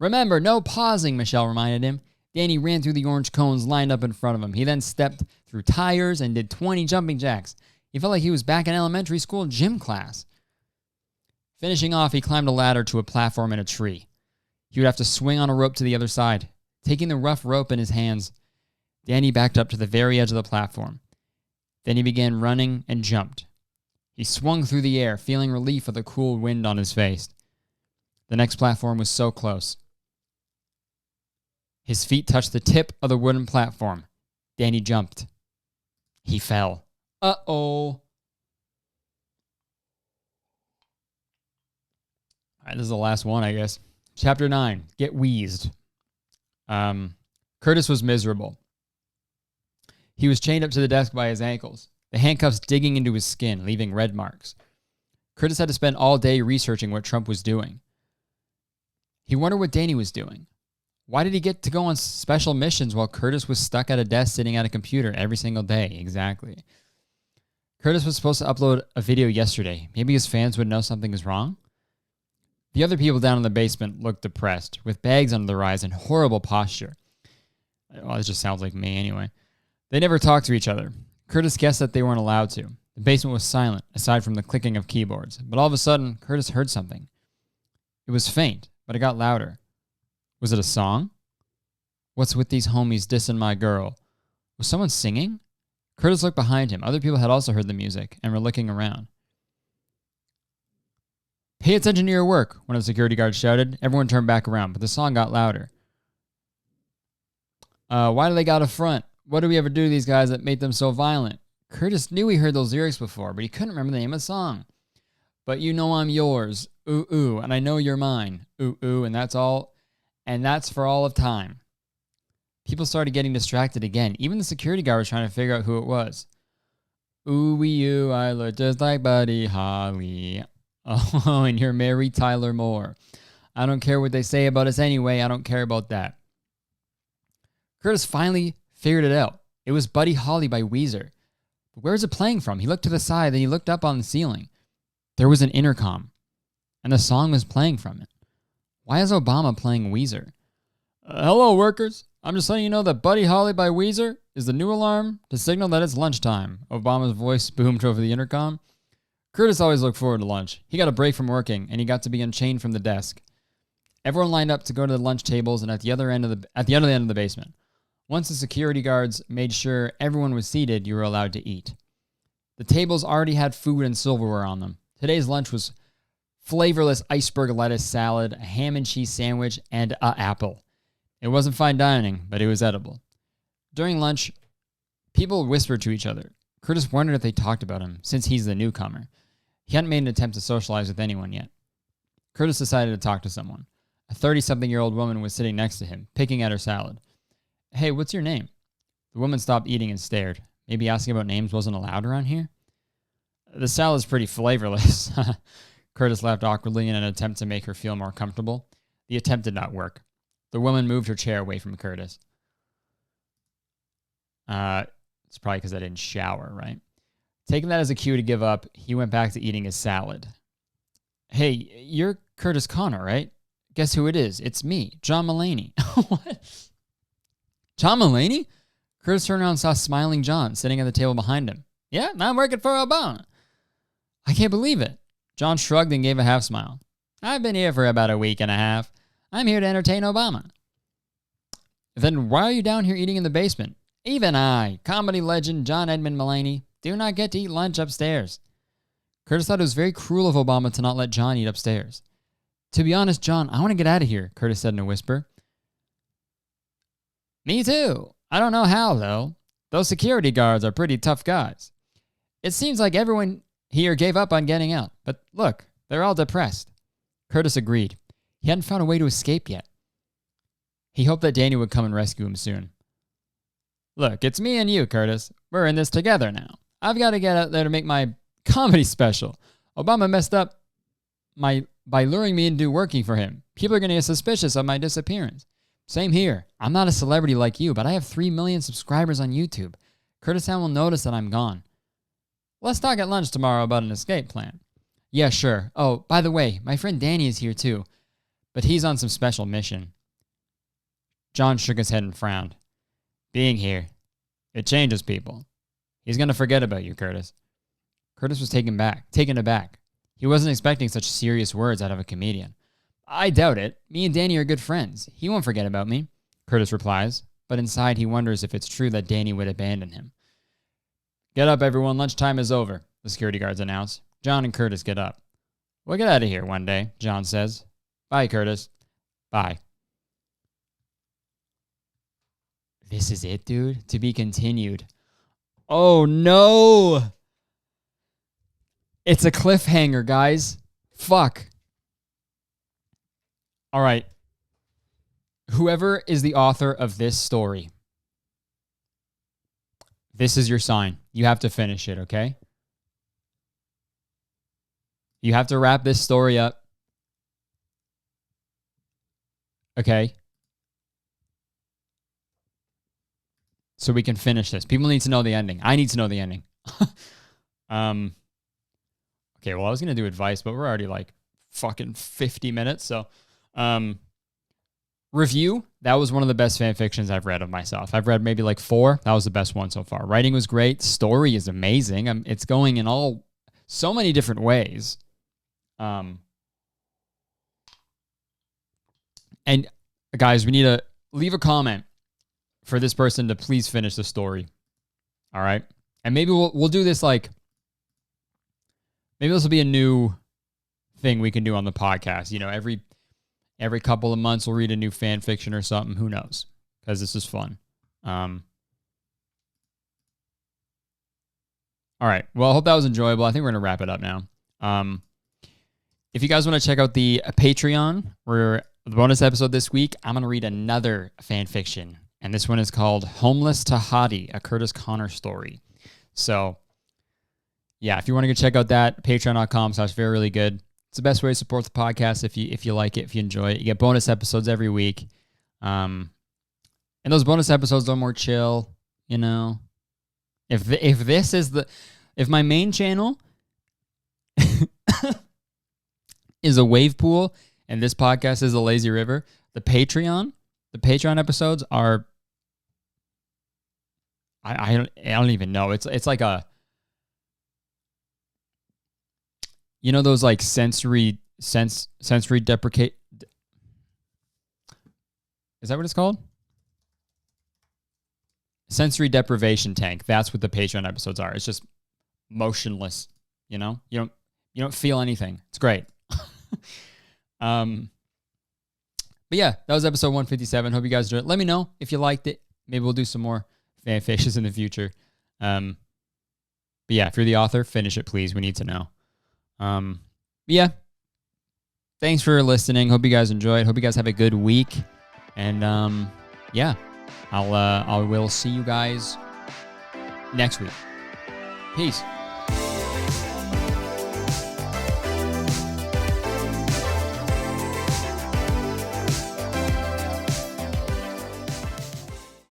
Remember, no pausing, Michelle reminded him. Danny ran through the orange cones lined up in front of him. He then stepped through tires and did 20 jumping jacks. He felt like he was back in elementary school gym class. Finishing off, he climbed a ladder to a platform in a tree. He would have to swing on a rope to the other side. Taking the rough rope in his hands, Danny backed up to the very edge of the platform. Then he began running and jumped. He swung through the air, feeling relief of the cool wind on his face. The next platform was so close. His feet touched the tip of the wooden platform. Danny jumped. He fell. Uh-oh. All right, this is the last one, I guess. Chapter 9, Get Wheezed. Kurtis was miserable. He was chained up to the desk by his ankles, the handcuffs digging into his skin, leaving red marks. Kurtis had to spend all day researching what Trump was doing. He wondered what Danny was doing. Why did he get to go on special missions while Kurtis was stuck at a desk sitting at a computer every single day? Exactly. Kurtis was supposed to upload a video yesterday. Maybe his fans would know something is wrong? The other people down in the basement looked depressed, with bags under their eyes and horrible posture. Well, it just sounds like me anyway. They never talked to each other. Kurtis guessed that they weren't allowed to. The basement was silent, aside from the clicking of keyboards. But all of a sudden, Kurtis heard something. It was faint, but it got louder. Was it a song? What's with these homies dissing my girl? Was someone singing? Kurtis looked behind him. Other people had also heard the music and were looking around. Pay attention to your work, one of the security guards shouted. Everyone turned back around, but the song got louder. Why do they got a front? What did we ever do to these guys that made them so violent? Kurtis knew he heard those lyrics before, but he couldn't remember the name of the song. But you know I'm yours, ooh, ooh, and I know you're mine, ooh, ooh, and that's all, and that's for all of time. People started getting distracted again. Even the security guard was trying to figure out who it was. Ooh, wee, you, I look just like Buddy Holly. Oh, and you're Mary Tyler Moore. I don't care what they say about us anyway. I don't care about that. Kurtis finally figured it out. It was Buddy Holly by Weezer. But where is it playing from? He looked to the side, then he looked up on the ceiling. There was an intercom, and the song was playing from it. Why is Obama playing Weezer? Hello, workers. I'm just letting you know that Buddy Holly by Weezer is the new alarm to signal that it's lunchtime. Obama's voice boomed over the intercom. Kurtis always looked forward to lunch. He got a break from working, and he got to be unchained from the desk. Everyone lined up to go to the lunch tables and at the other end of the basement. Once the security guards made sure everyone was seated, you were allowed to eat. The tables already had food and silverware on them. Today's lunch was flavorless iceberg lettuce salad, a ham and cheese sandwich, and an apple. It wasn't fine dining, but it was edible. During lunch, people whispered to each other. Kurtis wondered if they talked about him, since he's the newcomer. He hadn't made an attempt to socialize with anyone yet. Kurtis decided to talk to someone. A 30-something-year-old woman was sitting next to him, picking at her salad. "Hey, what's your name?" The woman stopped eating and stared. Maybe asking about names wasn't allowed around here? "The salad's pretty flavorless." Kurtis laughed awkwardly in an attempt to make her feel more comfortable. The attempt did not work. The woman moved her chair away from Kurtis. It's probably because I didn't shower, right? Taking that as a cue to give up, he went back to eating his salad. "Hey, you're Kurtis Conner, right? Guess who it is? It's me, John Mulaney." "What? John Mulaney?" Kurtis turned around and saw smiling John sitting at the table behind him. "Yeah, I'm working for Obama." "I can't believe it." John shrugged and gave a half smile. "I've been here for about a week and a half. I'm here to entertain Obama." "Then why are you down here eating in the basement?" "Even I, comedy legend John Edmund Mulaney, do not get to eat lunch upstairs." Kurtis thought it was very cruel of Obama to not let John eat upstairs. "To be honest, John, I want to get out of here," Kurtis said in a whisper. "Me too. I don't know how, though. Those security guards are pretty tough guys. It seems like everyone here gave up on getting out. But look, they're all depressed." Kurtis agreed. He hadn't found a way to escape yet. He hoped that Danny would come and rescue him soon. "Look, it's me and you, Kurtis. We're in this together now. I've got to get out there to make my comedy special. Obama messed up by luring me into working for him. People are going to get suspicious of my disappearance. Same here. I'm not a celebrity like you, but I have 3 million subscribers on YouTube. Kurtistown will notice that I'm gone. Let's talk at lunch tomorrow about an escape plan." "Yeah, sure. Oh, by the way, my friend Danny is here too, but he's on some special mission." John shook his head and frowned. "Being here, it changes people. He's going to forget about you, Kurtis." Kurtis was taken aback. He wasn't expecting such serious words out of a comedian. "I doubt it. Me and Danny are good friends. He won't forget about me," Kurtis replies, but inside he wonders if it's true that Danny would abandon him. "Get up, everyone. Lunchtime is over," the security guards announce. John and Kurtis get up. "We'll get out of here one day," John says. "Bye, Kurtis." "Bye." This is it, dude? To be continued. Oh, no. It's a cliffhanger, guys. Fuck. All right. Whoever is the author of this story, this is your sign. You have to finish it, okay? You have to wrap this story up. Okay? So we can finish this. People need to know the ending. I need to know the ending. Okay, well, I was going to do advice, but we're already like fucking 50 minutes. So, review. That was one of the best fan fictions I've read of myself. I've read maybe like 4. That was the best one so far. Writing was great. Story is amazing. It's going in so many different ways. And guys, we need to leave a comment for this person to please finish the story. All right? And maybe we'll do this like, maybe this will be a new thing we can do on the podcast. You know, every couple of months we'll read a new fan fiction or something. Who knows? Because this is fun. All right. Well, I hope that was enjoyable. I think we're going to wrap it up now. If you guys want to check out the Patreon, where the bonus episode this week, I'm going to read another fan fiction. And this one is called Homeless Tahati, a Kurtis Conner story. So, yeah, if you want to go check out that, patreon.com/veryreallygood. It's the best way to support the podcast if you like it, if you enjoy it. You get bonus episodes every week. And those bonus episodes are more chill, you know. If my main channel is a wave pool and this podcast is a lazy river, the Patreon episodes are I don't even know. It's like a, you know, those like sensory deprecate. Is that what it's called? Sensory deprivation tank. That's what the Patreon episodes are. It's just motionless. You know, you don't feel anything. It's great. But yeah, that was episode 157. Hope you guys enjoyed it. Let me know if you liked it. Maybe we'll do some more fan fishes in the future. But yeah, if you're the author, finish it, please. We need to know. But yeah, thanks for listening. Hope you guys enjoyed. Hope you guys have a good week. And yeah, I will see you guys next week. Peace.